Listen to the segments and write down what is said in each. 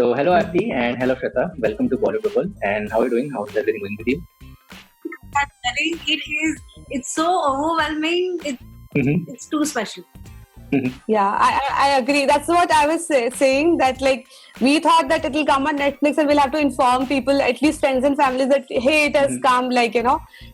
So, hello Aarti and hello Shweta. Welcome to Bollywood. And how are you doing? How's everything going with you? That telling it is it's so overwhelming. Mm-hmm. It's too special. Yeah, I agree. That's what I was saying. That like we thought that it will come on Netflix and we'll have to inform people, at least friends and families, that hey, it has come.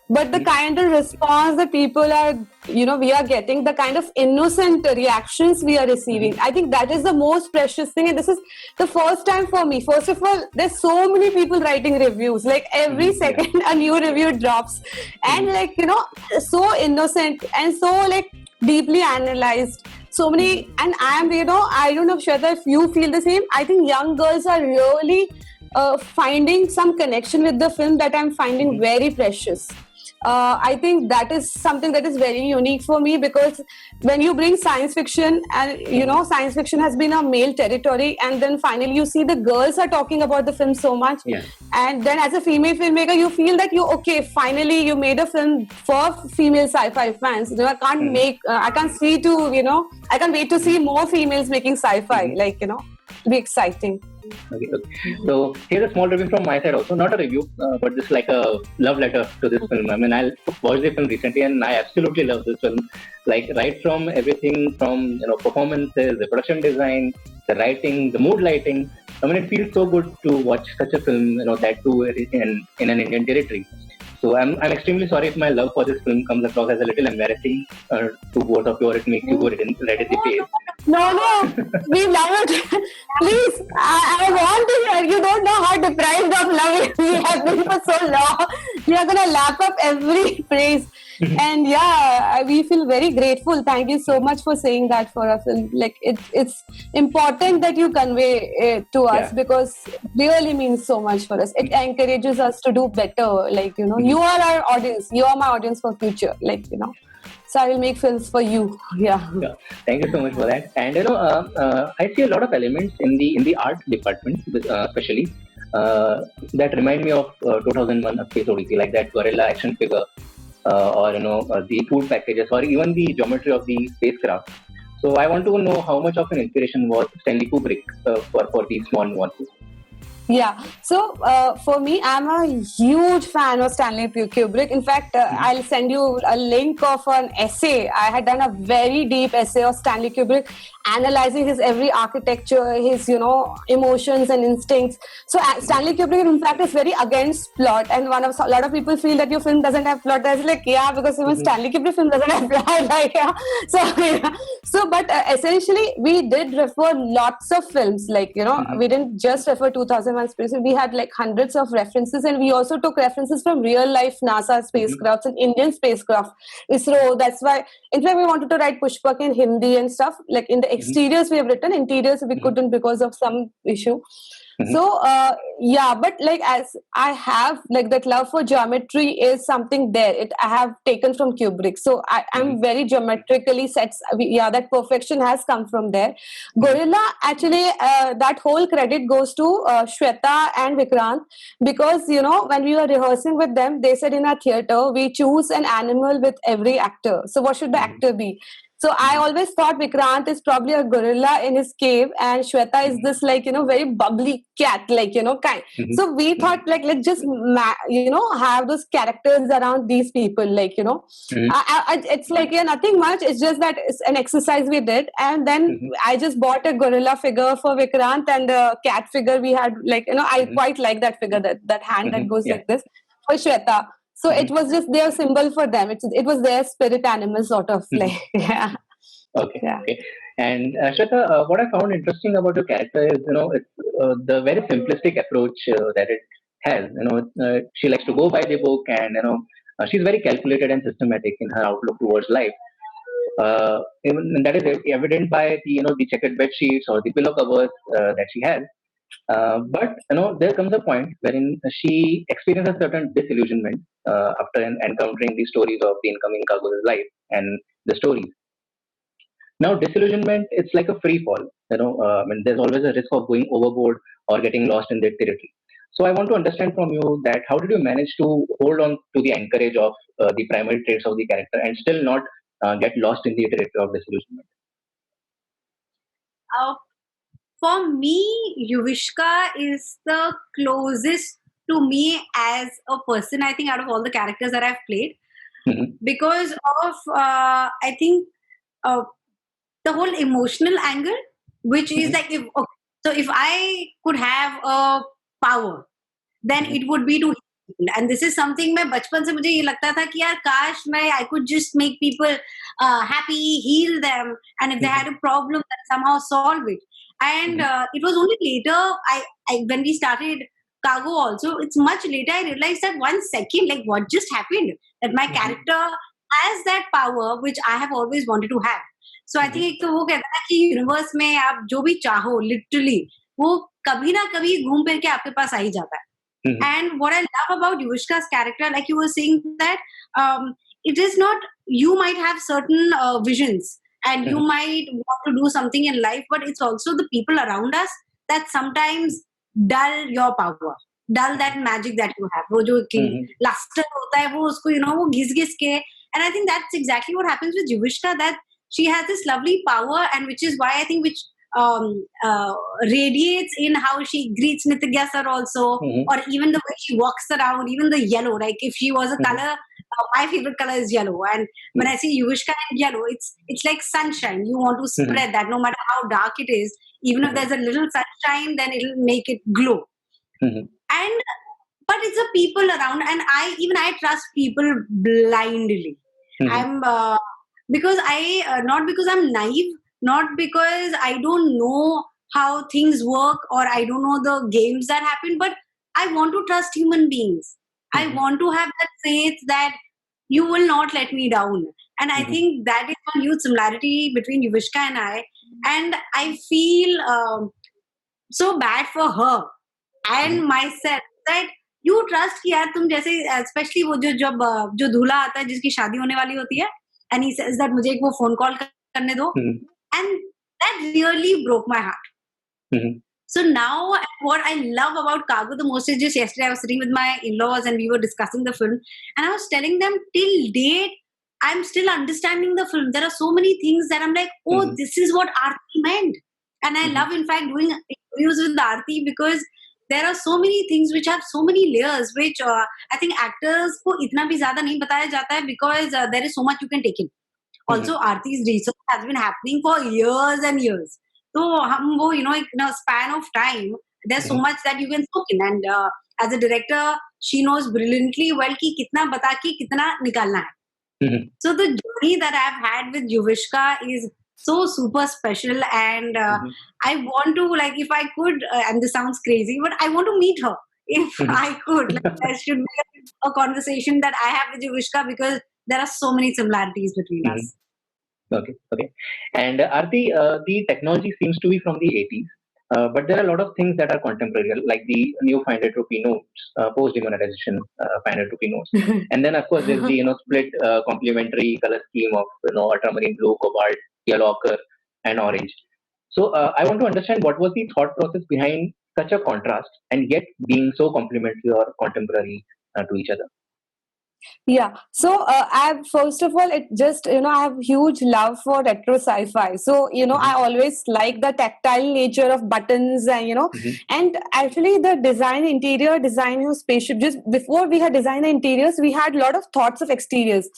But the kind of response that people are, we are getting, the kind of innocent reactions we are receiving. I think that is the most precious thing. And this is the first time for me. First of all, there's so many people writing reviews. Like every second, a new review drops, and so innocent and so like deeply analyzed. So many, and I don't know, Shweta, if you feel the same. I think young girls are really finding some connection with the film that I'm finding very precious. I think that is something that is very unique for me, because when you bring science fiction, and science fiction has been a male territory, and then finally you see the girls are talking about the film so much, Yeah. and then as a female filmmaker you feel that finally you made a film for female sci-fi fans. I can't see to I can't wait to see more females making sci-fi. It'll be exciting. Okay. So, here's a small review from my side also. Not a review, but just like a love letter to this film. I mean, I watched the film recently and I absolutely love this film. Like, right from everything from, performances, the production design, the writing, the mood lighting. I mean, it feels so good to watch such a film, that too in an Indian territory. So I'm extremely sorry if my love for this film comes across as a little embarrassing to both of you, or it makes you go red in the face. No, we love it. Please, I want to hear. You don't know how deprived of love we have been for so long. We are gonna lap up every phrase, and we feel very grateful. Thank you so much for saying that for a film. Like it's important that you convey it to us, Yeah. because it really means so much for us. It encourages us to do better. You are our audience. You are my audience for future. So I will make films for you. Yeah. Yeah, thank you so much for that. And I see a lot of elements in the art department, especially that remind me of 2001: A Space Odyssey, like that gorilla action figure, or the food packages, or even the geometry of the spacecraft. So I want to know how much of an inspiration was Stanley Kubrick for these small nuances. Yeah. So for me, I'm a huge fan of Stanley Kubrick. In fact, I'll send you a link of an essay. I had done a very deep essay of Stanley Kubrick, analyzing his every architecture, his emotions and instincts. So Stanley Kubrick, in fact, is very against plot. And a lot of people feel that your film doesn't have plot. I was like, yeah, because even Stanley Kubrick film doesn't have plot. But essentially, we did refer lots of films. We didn't just refer 2001 Space. We had like hundreds of references, and we also took references from real life NASA spacecrafts and Indian spacecraft, ISRO. That's why, in fact, we wanted to write Pushpak in Hindi and stuff. Like in the exteriors, we have written interiors. We couldn't because of some issue. So but like as I have like that love for geometry is something there. I have taken from Kubrick. So I'm very geometrically set. That perfection has come from there. Gorilla, actually, that whole credit goes to Shweta and Vikrant, because when we were rehearsing with them, they said in our theater we choose an animal with every actor. So what should the actor be? So I always thought Vikrant is probably a gorilla in his cave, and Shweta is this very bubbly cat, kind. So we thought let's just have those characters around these people, it's nothing much. It's just that it's an exercise we did, and then I just bought a gorilla figure for Vikrant, and a cat figure we had I quite like that figure, that hand that goes Yeah. like this, for Shweta. So it was just their symbol for them. It was their spirit animal, sort of yeah. Okay. Yeah. Okay. And Shweta, what I found interesting about your character is, it's the very simplistic approach that it has. She likes to go by the book, and she's very calculated and systematic in her outlook towards life. Even that is evident by the checkered bed sheets or the pillow covers that she has. But there comes a point wherein she experiences certain disillusionment after encountering the stories of the incoming cargo's life and the stories. Now, disillusionment, it's like a free fall. I mean, there's always a risk of going overboard or getting lost in that territory. So, I want to understand from you that how did you manage to hold on to the anchorage of the primary traits of the character and still not get lost in the territory of disillusionment? Uh, for me, Yuvishka is the closest to me as a person, I think, out of all the characters that I've played, Mhm. because of, I think, uh, the whole emotional angle, which is Mhm. like, if okay, so if I could have a power, then Mhm. it would be to heal people. And this is something मैं बचपन से मुझे ये लगता था कि यार काश मैं I could just make people happy, heal them, and if they had Mhm. a problem, then somehow solve it. And Mhm. it was only later I when we started Cargo also, it's much later I realized that 1 second, like what just happened, that my Mhm. character has that power which I have always wanted to have. So I think Mhm. एक तो वो कहता है कि universe में आप जो भी चाहो लिटरली वो कभी ना कभी घूम फिर के आपके पास आ ही जाता है. Mhm. And what I love about Yushka's character, like you were saying, that it is not, you might have certain visions and you Mhm. might want to do something in life, but it's also the people around us that sometimes dull your power, dull that magic that you have. वो जो कि Mhm. luster होता है वो उसको वो घिस के, and I think that's exactly what happens with Yushka, that she has this lovely power, and which is why I think which um, uh, radiates in how she greets Nitya sir also, Mhm. or even the way she walks around, even the yellow. Like if she was a Mhm. color, my favorite color is yellow. And when I see Yuvishka in yellow, it's like sunshine. You want to Mhm. spread that, no matter how dark it is. Even if Mhm. there's a little sunshine, then it'll make it glow. Mhm. And but it's the people around, and I trust people blindly. Mhm. I'm because I not because I'm naive, not because I don't know how things work or I don't know the games that happen, but I want to trust human beings. I Mhm. want to have that faith that you will not let me down. And I Mhm. think that is one huge similarity between Yuvishka and I. And I feel so bad for her Mhm. and myself that you trust कि यार तुम जैसे specially वो जो जब जो दूल्हा आता है जिसकी शादी होने वाली होती है and he says that मुझे एक वो फोन कॉल करने दो, Mhm. and that really broke my heart. Mhm. So now what I love about Cargo the most is, just yesterday I was sitting with my in-laws and we were discussing the film, and I was telling them till date I'm still understanding the film. There are so many things that I'm like, oh, Mhm. this is what Aarti meant. And I Mhm. love in fact doing interviews with Aarti because there are so many things which have so many layers which I think actors को इतना भी ज़्यादा नहीं बताया जाता है because there is so much you can take in. Mhm. Also, Aarti's research has been happening for years and years. So, हम वो in a span of time, there's so Mhm. much that you can soak in. And as a director, she knows brilliantly well कि कितना बता के कितना निकालना है. Mhm. So the journey that I've had with Yuvishka is so super special, and Mhm. I want to, like, if I could, and this sounds crazy, but I want to meet her if Mhm. I could. Like, there should be a conversation that I have with Yuvishka because there are so many similarities between Mhm. us. Okay, okay. And Aarti, the technology seems to be from the 80s, but there are a lot of things that are contemporary, like the new 500 rupee notes, post demonetization 500 rupee notes. And then, of course, there's the split complementary color scheme of ultramarine blue, cobalt, yellow ochre, and orange. So I want to understand what was the thought process behind such a contrast and yet being so complementary or contemporary to each other. Yeah. So, I first of all, it just I have huge love for retro sci-fi. So, I Mhm. always like the tactile nature of buttons, and Mhm. and actually the design, interior design of spaceship. Just before we had designed the interiors, we had a lot of thoughts of exteriors,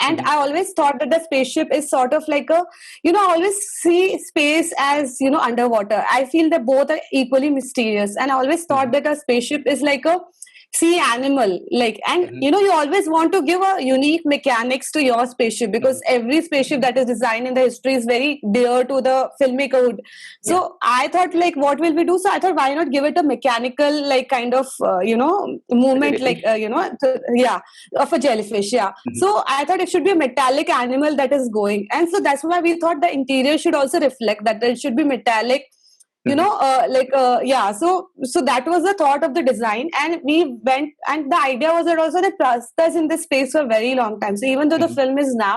and Mhm. I always thought that the spaceship is sort of like a, I always see space as underwater. I feel that both are equally mysterious, and I always thought Mhm. that a spaceship is like a sea animal, like, and Mhm. you always want to give a unique mechanics to your spaceship because Mhm. every spaceship that is designed in the history is very dear to the filmmaker hood. Yeah. So I thought, like, what will we do? So I thought, why not give it a mechanical, like, kind of movement, like, Jellyfish. yeah, of a jellyfish, yeah. Mhm. So I thought it should be a metallic animal that is going, and so that's why we thought the interior should also reflect that it should be metallic, Mhm. yeah. So that was the thought of the design, and we went, and the idea was that also that Prastha is in this space for a very long time. So even though the Mhm. film is now,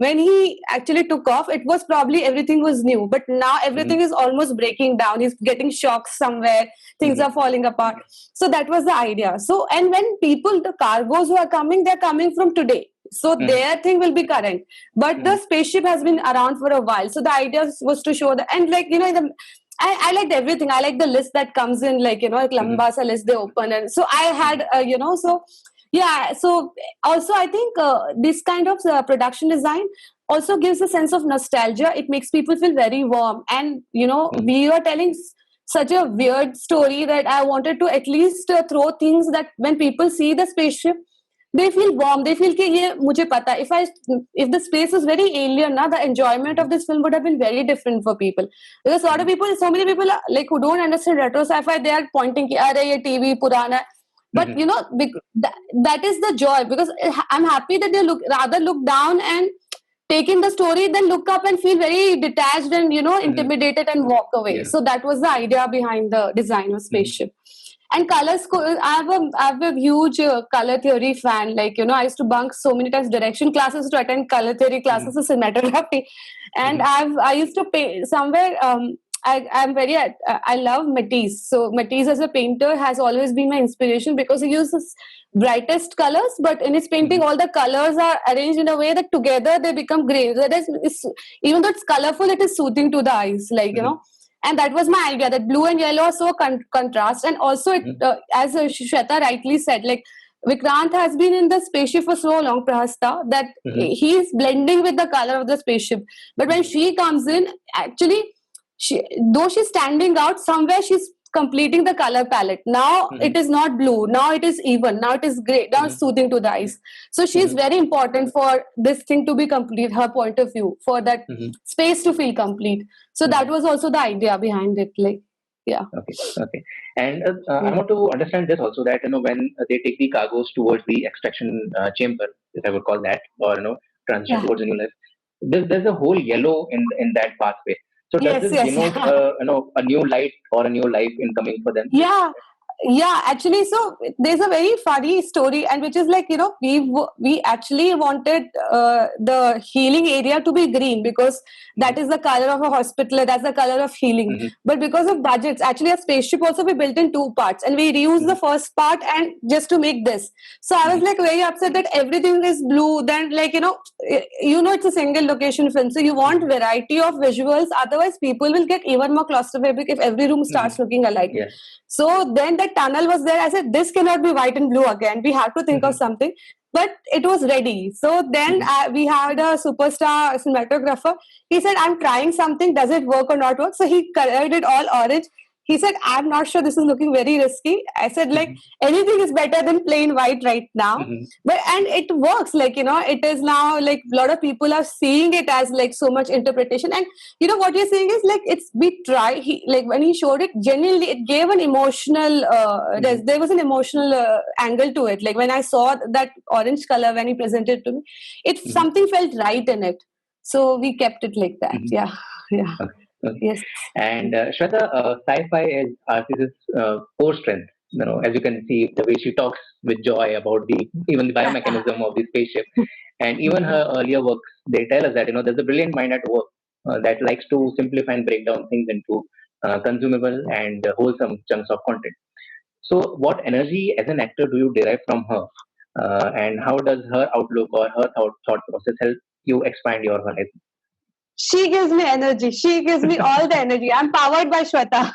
when he actually took off, it was probably everything was new, but now everything Mhm. is almost breaking down. He's getting shocks somewhere, things Mhm. are falling apart. So that was the idea. So, and when people, the cargoes who are coming, they're coming from today, so Mhm. their thing will be current, but the Mhm. spaceship has been around for a while. So the idea was to show that, and, like, the I liked everything. I like the list that comes in, like, you know, like lamba sa list they open, and so I had, you know, so yeah. So also, I think this kind of production design also gives a sense of nostalgia. It makes people feel very warm, and you know, we were telling such a weird story that I wanted to at least throw things that when people see the spaceship, they feel warm. They feel कि ये मुझे पता. If the space is very alien, na, the enjoyment of this film would have been very different for people. Because a lot of people, so many people like who don't understand retro sci-fi, they are pointing कि अरे ये TV पुराना. But you know, that is the joy, because I'm happy that they rather look down and take in the story, then look up and feel very detached and, you know, intimidated and walk away. Yeah. So that was the idea behind the design of spaceship. And colors, I'm a huge color theory fan. Like, you know, I used to bunk so many times direction classes to attend color theory classes of cinematography. And I used to pay somewhere. I love Matisse. So Matisse as a painter has always been my inspiration, because he uses brightest colors, but in his painting, all the colors are arranged in a way that together they become gray. So even though it's colorful, it is soothing to the eyes. Like, you know. And that was my idea, that blue and yellow are so contrast. And also, as Shweta rightly said, like Vikrant has been in the spaceship for so long, Prahasta, that he is blending with the color of the spaceship. But when she comes in, actually, though she's standing out, somewhere she's completing the color palette. Now it is not blue, now it is even, now it is gray, now it's soothing to the eyes. So she's very important for this thing to be complete, her point of view, for that space to feel complete. So that was also the idea behind it. Like, yeah. Okay. And I want to understand this also, that, you know, when they take the cargoes towards the extraction chamber, if I would call that, or, you know, transition towards the new life, there's a whole yellow in that pathway. So does this denote you know, a new light or a new life incoming for them? Yeah, actually, so there's a very funny story, and which is like, you know, we actually wanted the healing area to be green, because that is the color of a hospital, that's the color of healing. But because of budgets, actually a spaceship also we built in two parts, and we reused the first part and just to make this. So I was like very upset that everything is blue. Then, like, you know, it's a single location film, so you want variety of visuals. Otherwise, people will get even more claustrophobic if every room starts looking alike. Yeah. So then the tunnel was there. I said, this cannot be white and blue again. We have to think of something. But it was ready. So then we had a superstar cinematographer. He said, I'm trying something. Does it work or not work? So he colored it all orange. He said, I'm not sure, this is looking very risky. I said, like, anything is better than plain white right now. And it works. Like, you know, it is now like a lot of people are seeing it as like so much interpretation. And, you know, what you're saying is like, like when he showed it, genuinely, it gave an emotional, there was an emotional angle to it. Like when I saw that orange color when he presented to me, something felt right in it. So we kept it like that. Yeah. Okay. Yes. And Shweta, sci-fi is Artis's core strength. You know, as you can see, the way she talks with joy about even the biomechanism of the spaceship, and even her earlier works, they tell us that, you know, there's a brilliant mind at work that likes to simplify and break down things into consumable and wholesome chunks of content. So, what energy as an actor do you derive from her, and how does her outlook or her thought process help you expand your horizon? She gives me energy. She gives me all the energy. I'm powered by Shweta.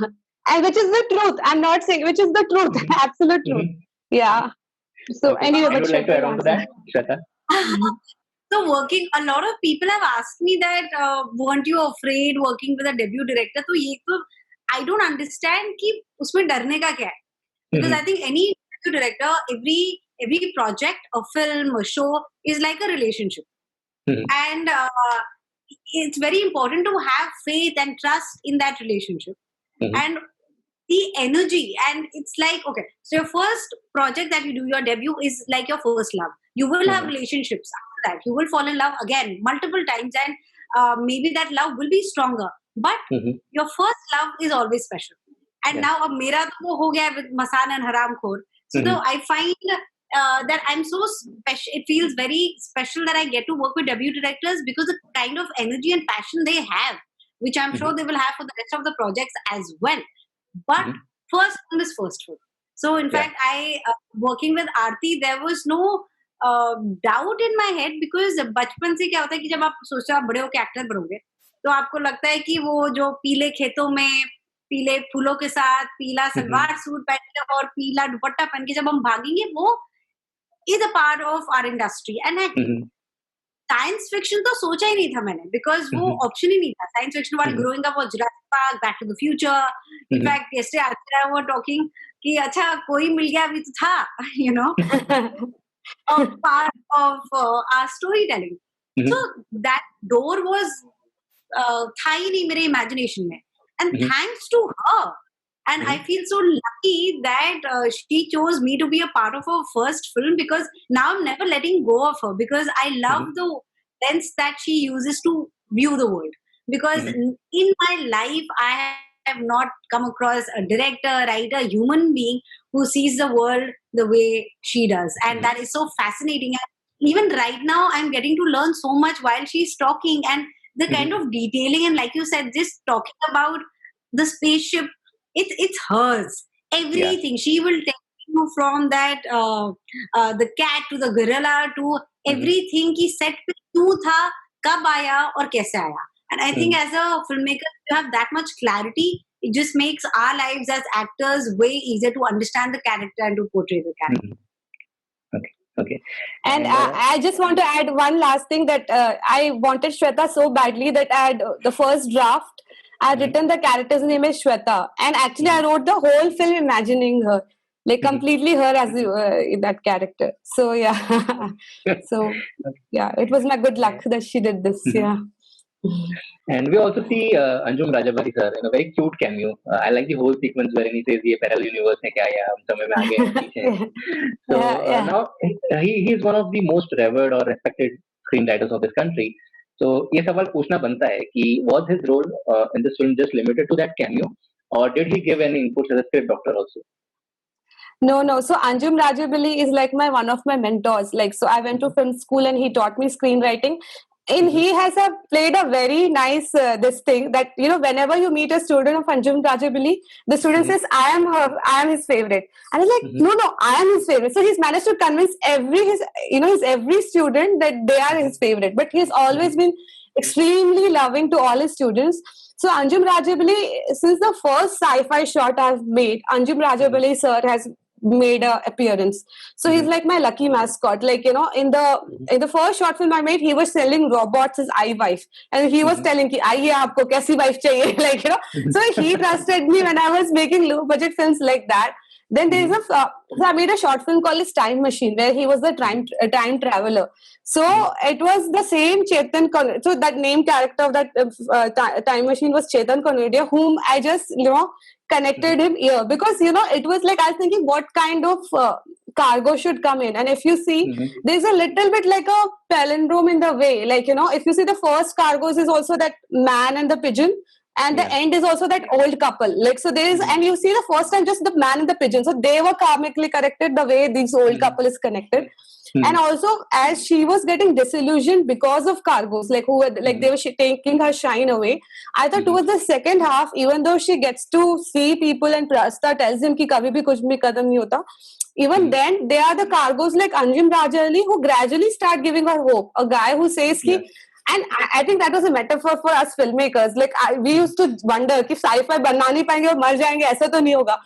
And which is the truth. I'm not saying which is the truth. Absolute truth. Yeah. So anyway, I would like to add on to that, Shweta. So a lot of people have asked me that, weren't you afraid working with a debut director? So I don't understand कि उसमें डरने का क्या है? Because I think any debut director, every project, a film, a show is like a relationship. And it's very important to have faith and trust in that relationship. And the energy, and it's like, okay, so your first project that you do, your debut, is like your first love. You will have relationships after that. You will fall in love again multiple times, and maybe that love will be stronger. But your first love is always special. And now, mera to wo ho gaya with Masaan and Haramkhor. So I find that I'm so special. It feels very special that I get to work with debut directors, because the kind of energy and passion they have, which I'm sure they will have for the rest of the projects as well. But first film is first film. So in fact, working with Aarti, there was no doubt in my head, because बचपन से क्या होता है कि जब आप सोचते हो आप बड़े होकर एक्टर बनोगे, तो आपको लगता है कि वो जो पीले खेतों में पीले फूलों के साथ पीला Mhm. सलवार सूट पहन के और पीला दुपट्टा पहन के जब हम भागेंगे, वो is a part of our industry. And Mhm. Science fiction तो सोचा ही नहीं था मैंने, बिकॉज वो Mhm. ऑप्शन ही नहीं था. साइंस फिक्शन वाले Mhm. ग्रोइंग अप वो Jurassic Park, back to the future. Mhm. In fact yesterday आश्चर्य वो टॉकिंग कि अच्छा कोई मिल गया भी तो था, you know, a part of our storytelling. So Mhm. that door was था ही नहीं मेरे imagination में. And Mhm. thanks to her, and I Mhm. feel so lucky that she chose me to be a part of her first film, because now I'm never letting go of her, because I love Mhm. the lens that she uses to view the world. Because Mhm. in my life, I have not come across a director, writer, human being who sees the world the way she does, and Mhm. that is so fascinating. And even right now, I'm getting to learn so much while she's talking, and the kind Mhm. of detailing, and like you said, just talking about the spaceship, it's hers. Yeah. Everything she will take you from that the cat to the gorilla to Mhm. everything ki set pe क्यों था, कब आया और कैसे आया. And I think Mhm. as a filmmaker, you have that much clarity. It just makes our lives as actors way easier to understand the character and to portray the character. Mhm. Okay. Okay. And And I just want to add one last thing, that I wanted Shweta so badly that I had the first draft. I had Mhm. written the character's name as Shweta, and actually I Mhm. wrote the whole film imagining her, like Mhm. completely her as that character. So yeah, so yeah, it was my good luck Okay. that she did this. Mhm. Yeah. And we also see Anjum Rajabari sir in a very cute cameo. I like the whole sequence wherein he says, "ये parallel universe है क्या या हम समय में आगे हैं पीछे हैं." Yeah, So yeah. now he is one of the most revered or respected screenwriters of this country. So ये सवाल पूछना बनता है कि was his role in this film just limited to that cameo, or did he give any inputs as a script doctor also? No, no. So Anjum Rajabali is like one of my mentors. Like, so I went to Mhm. film school and he taught me screenwriting. And Mhm. he has played a very nice this thing that, whenever you meet a student of Anjum Rajabali, the student Mhm. says, I am his favorite. And he's like, Mhm. no, no, I am his favorite. So he's managed to convince his every student that they are his Mhm. favorite. But he's always Mhm. been extremely loving to all his students. So Anjum Rajabali, since the first sci-fi shot I've made, Anjum Mhm. Rajabali sir has made a appearance. So he's Mhm. like my lucky mascot. Like, in the first short film I made, he was selling robots his iWife, and he was Mhm. telling ki आइए आपको कैसी wife चाहिए, like, Mhm. so he trusted me when I was making low budget films like that. Then there is Mhm. so I made a short film called his Time Machine, where he was the time traveler. So Mhm. it was the same so that name character of that time machine was Chetan Kanodia, whom I just connected Mhm. him here, because it was like I was thinking what kind of cargo should come in. And if you see, Mhm. there's a little bit like a palindrome in the way, like, if you see, the first cargoes is also that man and the pigeon, and the Yeah. end is also that old couple, like, so there is, Mhm. and you see the first time just the man and the pigeon, so they were karmically connected the way this old Mhm. couple is connected. And Mhm. also, as she was getting disillusioned because of cargoes, like who were like they Mhm. were taking her shine away. I thought Mhm. towards the second half, even though she gets to see people and Prasta tells him ki kabhi bhi kuch bhi kadam nahi hota, even Mhm. then they are the cargoes like Anjum Rajali who gradually start giving her hope. A guy who says Yeah. ki, and I think that was a metaphor for us filmmakers. Like we Mhm. used to wonder कि sci-fi बना नहीं पाएंगे और मर जाएंगे, ऐसा तो नहीं होगा.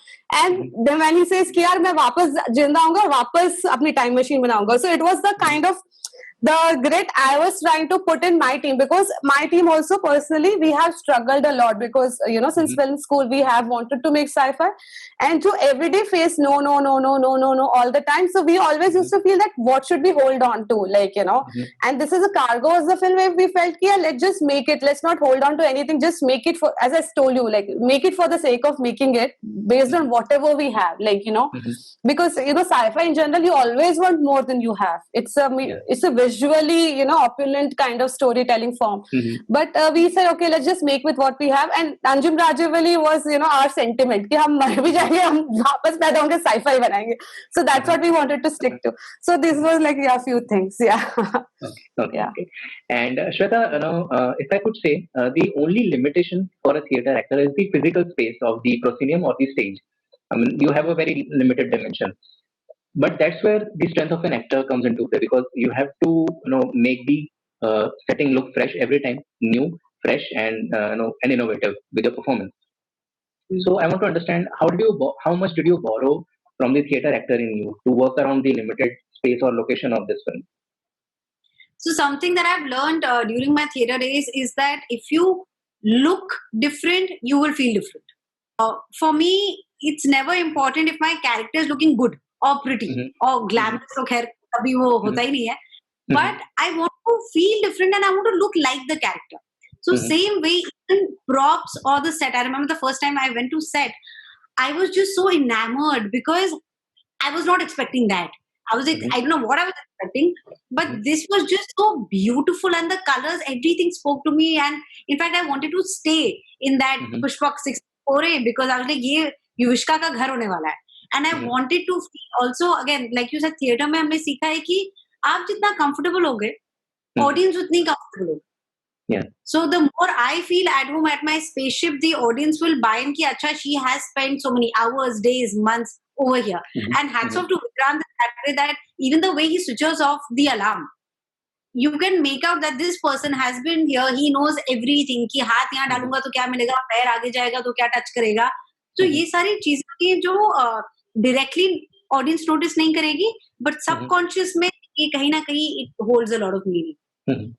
And Mhm. then when he says कि यार मैं वापस जिंदा होऊंगा और वापस अपनी time machine बनाऊंगा. So it was the Mhm. kind of the grit I was trying to put in my team, because my team also personally we have struggled a lot, because since Mhm. film school we have wanted to make sci-fi, and to everyday face no no no no no no no all the time. So we always used Mhm. to feel that what should we hold on to, like, Mhm. and this is a cargo as the film where we felt yeah, let's just make it, let's not hold on to anything, just make it for, as I told you, like make it for the sake of making it based on Mhm. whatever we have, like, Mhm. because sci-fi in general you always want more than you have. Yeah. It's a visually opulent kind of storytelling form, Mhm. but we said okay, let's just make with what we have. And Anjum Rajavali was our sentiment कि हम मर भी जाएंगे हम वापस पैदा होंगे sci-fi बनाएंगे. So that's Uh-huh. what we wanted to stick to. So this was like a few things, yeah. Okay. Okay. Yeah. Okay. And Shweta, if I could say, the only limitation for a theater actor is the physical space of the proscenium or the stage. I mean, you have a very limited dimension, but that's where the strength of an actor comes into play, because you have to, make the setting look fresh every time, new, fresh, and and innovative with your performance. So I want to understand how much did you borrow from the theater actor in you to work around the limited space or location of this film? So something that I've learned during my theater days is that if you look different, you will feel different. For me, it's never important if my character is looking good or pretty Mm-hmm. or glamorous. तो खैर कभी वो होता ही नहीं है. Mm-hmm. But I want to feel different and I want to look like the character. So Mm-hmm. same way, even props or the set. I remember the first time I went to set, I was just so enamored because I was not expecting that. I was like, Mhm. I don't know what I was expecting, but this was just so beautiful and the colors, everything spoke to me. And in fact, I wanted to stay in that Mhm. Pushpak 648 because I was like, ये युविष्का का घर होने वाला है. And I Mhm. wanted to feel also, again, like you said, theater में हमने सीखा है कि आप जितना comfortable हो गए, audience उतनी comfortable हो. Yeah. So the more I feel at home at my spaceship, the audience will buy in ki acha she has spent so many hours, days, months over here. Mhm. And hats Mhm. off to Vikrant that way that even the way he switches off the alarm, you can make out that this person has been here. He knows everything. कि हाथ यहाँ डालूंगा तो क्या मिलेगा, पैर आगे जाएगा तो क्या टच करेगा. तो ये सारी चीजें हैं जो directly audience notice नहीं करेगी, but subconscious में ये कहीं ना कहीं it holds a lot of meaning. Mhm.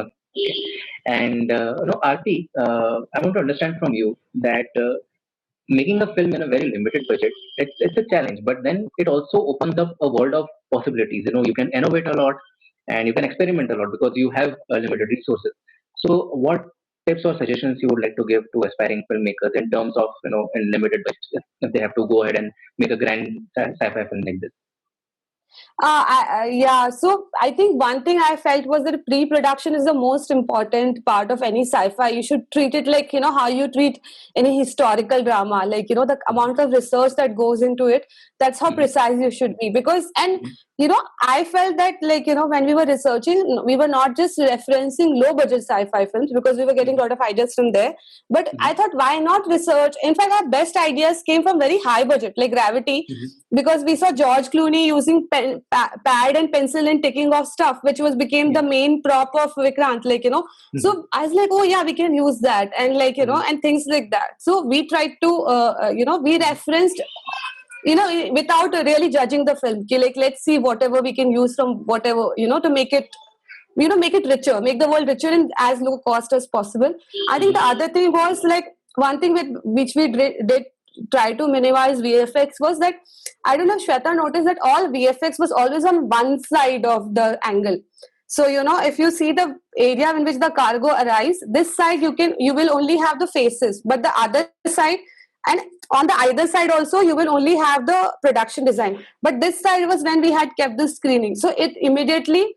Okay. And Aarti, I want to understand from you that making a film in a very limited budget, it's a challenge, but then it also opens up a world of possibilities. You can innovate a lot and you can experiment a lot because you have limited resources. So, what tips or suggestions you would like to give to aspiring filmmakers in terms of in limited budget if they have to go ahead and make a grand sci-fi film like this? Yeah, so I think one thing I felt was that pre-production is the most important part of any sci-fi. You should treat it like, how you treat any historical drama, like, the amount of research that goes into it. That's how precise you should be. Because, and, I felt that, like, when we were researching, we were not just referencing low budget sci-fi films because we were getting a lot of ideas from there. But I thought, why not research? In fact, our best ideas came from very high budget, like Gravity, because we saw George Clooney using pad and pencil and ticking off stuff, which became the main prop of Vikrant, like, So I was like, oh yeah, we can use that, and like, and things like that. So we tried to, we referenced, without really judging the film. Like, let's see whatever we can use from whatever, to make it. Make it richer, make the world richer in as low cost as possible. I think the other thing was like one thing which we did try to minimize VFX was that I don't know if Shweta noticed that all VFX was always on one side of the angle. So if you see the area in which the cargo arrives, this side you will only have the faces, but the other side and on the either side also you will only have the production design. But this side was when we had kept the screening, so it immediately.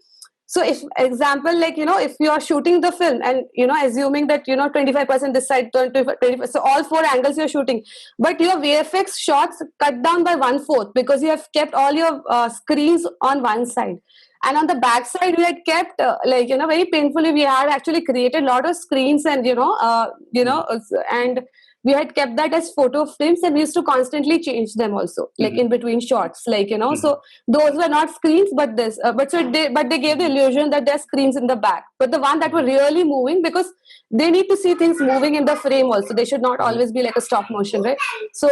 So if example, like, if you are shooting the film and, assuming that, 25% this side, 25, so all four angles you're shooting, but your VFX shots cut down by 1/4 because you have kept all your screens on one side. And on the back side, we had kept, very painfully, we had actually created a lot of screens and, and we had kept that as photo frames and we used to constantly change them also, like in between shots, like, so those were not screens, but but they gave the illusion that there's screens in the back, but the one that were really moving, because they need to see things moving in the frame also, they should not always be like a stop motion, right? So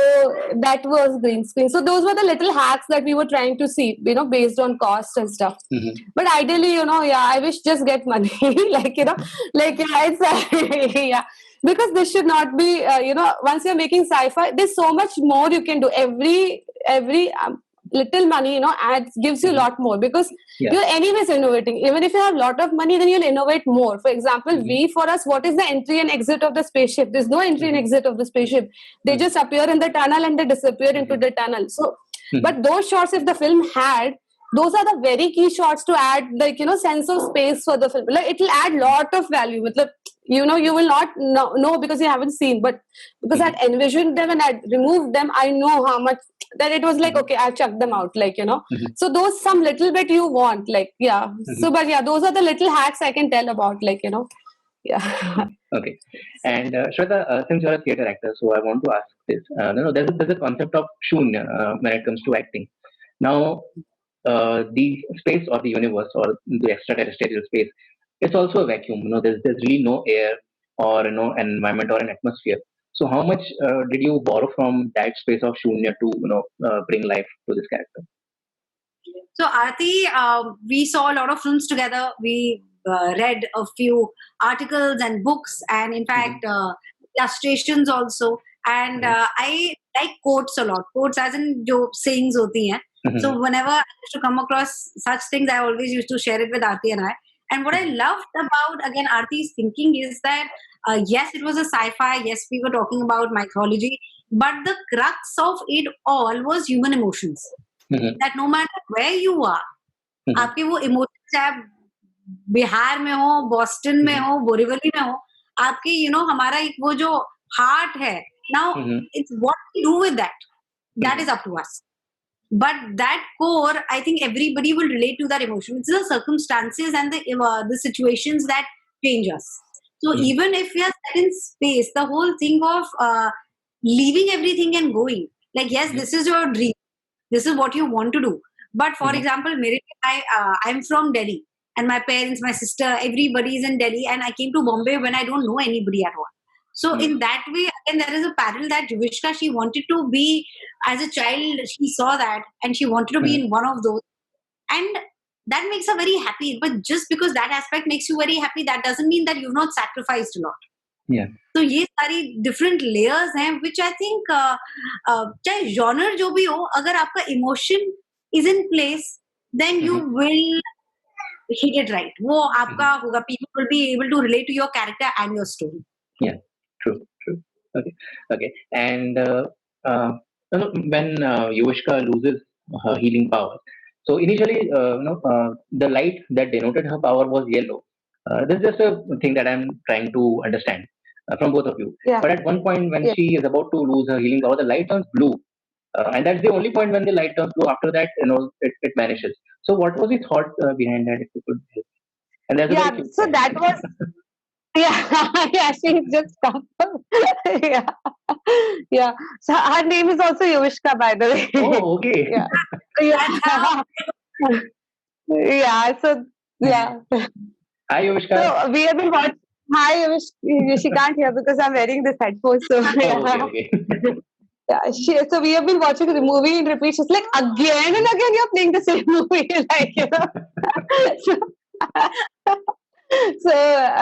that was green screen. So those were the little hacks that we were trying to see, based on cost and stuff. But ideally, I wish just get money, like, like, yeah, it's yeah, because this should not be, once you're making sci-fi, there's so much more you can do. Every little money, adds gives you a lot more, because you're anyways innovating. Even if you have a lot of money, then you'll innovate more. For example, for us, what is the entry and exit of the spaceship? There's no entry and exit of the spaceship. They just appear in the tunnel and they disappear into the tunnel. So, but those shots, if the film had, those are the very key shots to add, like, sense of space for the film. Like, it will add lot of value. You will not know because you haven't seen, but because I envisioned them and I removed them, I know how much that it was like, okay, I've chucked them out, like, so those some little bit you want, like, yeah. So, but yeah, those are the little hacks I can tell about, like, yeah. Okay. And Shweta, since you're a theater actor, so I want to ask this. There's a concept of shunya when it comes to acting. Now, the space or the universe or the extraterrestrial space, it's also a vacuum. There's really no air or environment or an atmosphere. So how much did you borrow from that space of Shunya to bring life to this character? So Aarti, we saw a lot of films together. We read a few articles and books, and in fact, illustrations also. And I like quotes a lot. Quotes as in jo sayings hoti hain. So whenever I used to come across such things, I always used to share it with Aarti and I. And what I loved about again Aarti's thinking is that yes, it was a sci-fi. Yes, we were talking about mythology, but the crux of it all was human emotions. That no matter where you are, आपके वो emotions चाहे बिहार में हो, Boston में हो, बोरीवली में हो, आपके हमारा एक वो जो हार्ट है, now it's what we do with that is up to us. But that core, I think everybody will relate to that emotion. It's the circumstances and the situations that change us. So even if we are set in space, the whole thing of leaving everything and going, like yes, this is your dream. This is what you want to do. But for example, I'm from Delhi, and my parents, my sister, everybody is in Delhi, and I came to Bombay when I don't know anybody at all. So in that way, again, there is a parallel that Yuvishka, she wanted to be, as a child, she saw that, and she wanted to be in one of those. And that makes her very happy. But just because that aspect makes you very happy, that doesn't mean that you've not sacrificed a lot. Yeah. तो ये सारी different layers हैं which I think चाहे genre जो भी हो, अगर आपका emotion is in place then you will hit it right. वो आपका होगा. People will be able to relate to your character and your story. Yeah, true. Okay. And when Yuvishka loses her healing power, so initially, the light that denoted her power was yellow. This is just a thing that I'm trying to understand from both of you. Yeah. But at one point, when she is about to lose her healing power, the light turns blue. And that's the only point when the light turns blue. After that, it vanishes. So what was the thought behind that, if you could help? And there's a very cute so line. that was yeah, she just come. yeah. So her name is also Yuvishka, by the way. Oh, okay. yeah. yeah. So yeah. Hi, Yuvishka. So we have been watching. Hi, Yuvish. She can't hear because I'm wearing this headphones. So Oh, okay. yeah, so we have been watching the movie in repeat. She's like, again and again, you're playing the same movie,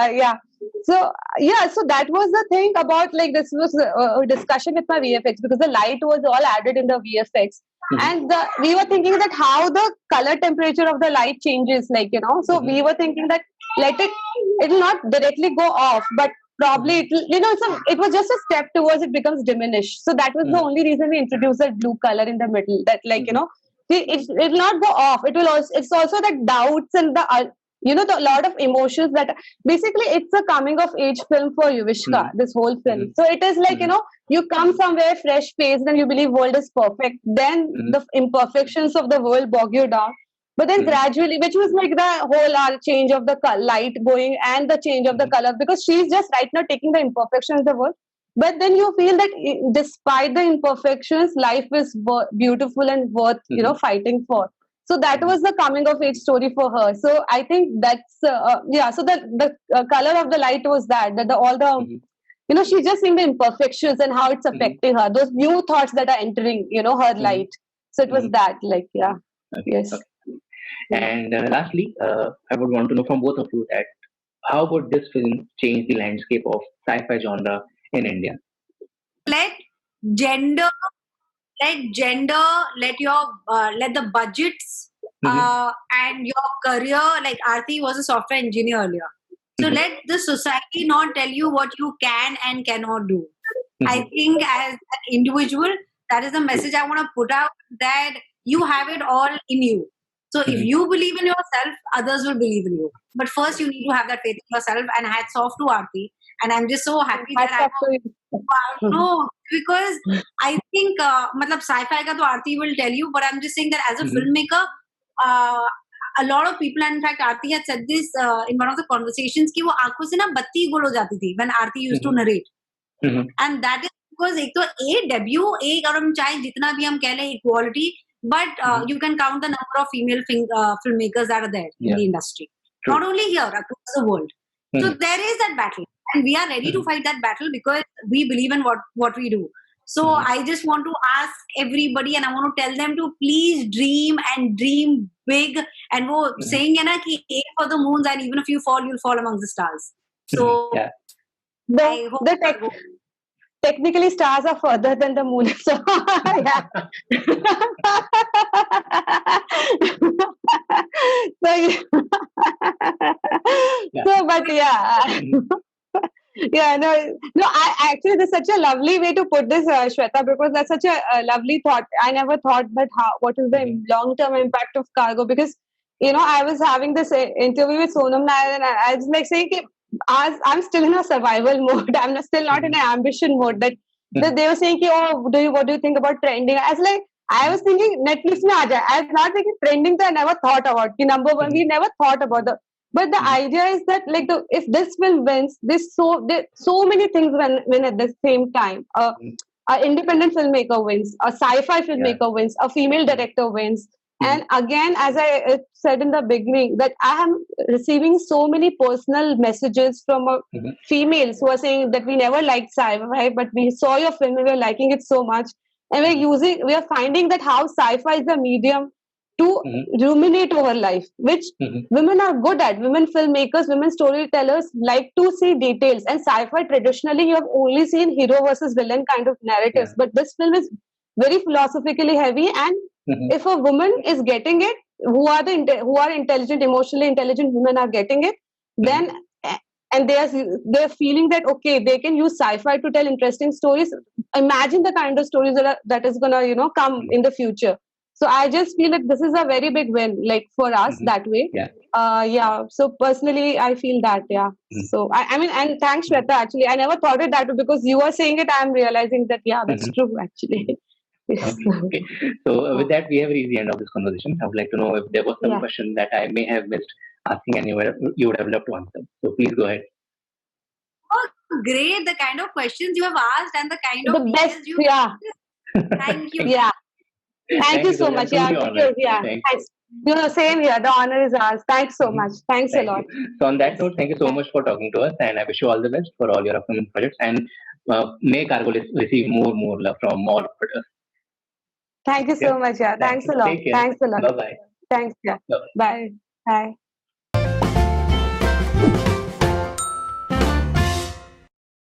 yeah. So that was the thing about, like, this was a discussion with my VFX, because the light was all added in the VFX, and we were thinking that how the color temperature of the light changes, so we were thinking that it'll not directly go off, but probably it was just a step towards it becomes diminished. So that was the only reason we introduced that blue color in the middle, that it'll not go off. It will also, it's also the doubts and the the lot of emotions that basically it's a coming of age film for Yuvishka, this whole film. So it is like, you come somewhere fresh faced and you believe world is perfect, then the imperfections of the world bog you down. But then gradually, which was like the whole change of the light going and the change of the color, because she's just right now taking the imperfections of the world. But then you feel that despite the imperfections, life is beautiful and worth, fighting for. So that was the coming of age story for her. So I think that's, so the color of the light was that all the, she's just seeing the imperfections and how it's affecting her, those new thoughts that are entering, her light. So it was that, Okay. Yes. Okay. And lastly, I would want to know from both of you that how would this film change the landscape of sci-fi genre in India? Let the budgets and your career, like Aarti was a software engineer earlier. So let the society not tell you what you can and cannot do. I think as an individual, that is the message I want to put out, that you have it all in you. So if you believe in yourself, others will believe in you. But first you need to have that faith in yourself, and hats off to Aarti. And I'm just so happy that no, because I think sci-fi ka to Aarti will tell you, but I'm just saying that as a filmmaker, a lot of people, and in fact Aarti had said this in one of the conversations, ki wo aankhon se na batti gul ho jati thi when Aarti used to narrate. And that is because ek to debut, agar hum chahe jitna bhi hum keh le equality, but you can count the number of female filmmakers that are there in the industry. Not only here, across the world. So there is that battle. and we are ready to fight that battle because we believe in what we do. So I just want to ask everybody, and I want to tell them to please dream and dream big. And wo saying hai na ki aim for the moons, and even if you fall, you'll fall among the stars. So Yeah. I hope Technically, stars are further than the moon. So, yeah. So, but yeah. Yeah, no. I actually, there's such a lovely way to put this, Shweta, because that's such a lovely thought. I never thought that what is the long-term impact of cargo? Because I was having this interview with Sonam Nair, and I was like saying, as I'm still in a survival mode, I'm still not in an ambition mode. That they were saying, oh, what do you think about trending? I was thinking Netflix mein aa jaye. I was not thinking trending. I never thought about. Number one, we never thought about the. But the idea is that if this film wins, there's so many things win at the same time. An independent filmmaker wins, a sci-fi filmmaker wins, a female director wins. And again, as I said in the beginning, that I am receiving so many personal messages from females who are saying that we never liked sci-fi, but we saw your film and we're liking it so much. And we are finding that how sci-fi is the medium to ruminate over life, which women are good at. Women filmmakers, women storytellers like to see details. And sci-fi, traditionally, you have only seen hero versus villain kind of narratives. But this film is very philosophically heavy, and if a woman is getting it, who are intelligent, emotionally intelligent women are getting it, then and they're feeling that okay, they can use sci-fi to tell interesting stories. Imagine the kind of stories that is gonna come in the future. So I just feel that this is a very big win, like for us that way. So personally, I feel that. So I mean, and thanks, Shweta. Actually, I never thought it that way, because you are saying it. I'm realizing that that's true. Actually. Okay. So with that, we have reached the end of this conversation. I would like to know if there was some question that I may have missed asking anywhere you would have loved to answer. So please go ahead. Oh, great! The kind of questions you have asked and the kind of best. You Thank you. Thank you so much. Thanks. Same here. The honor is ours. Thanks so much. Thanks a lot. So on that note, thank you so much for talking to us, and I wish you all the best for all your upcoming projects, and may Cargo receive more love from all of us. Thank you so much. Thanks a lot. Thanks a lot. Bye bye. Thanks. Bye. Bye.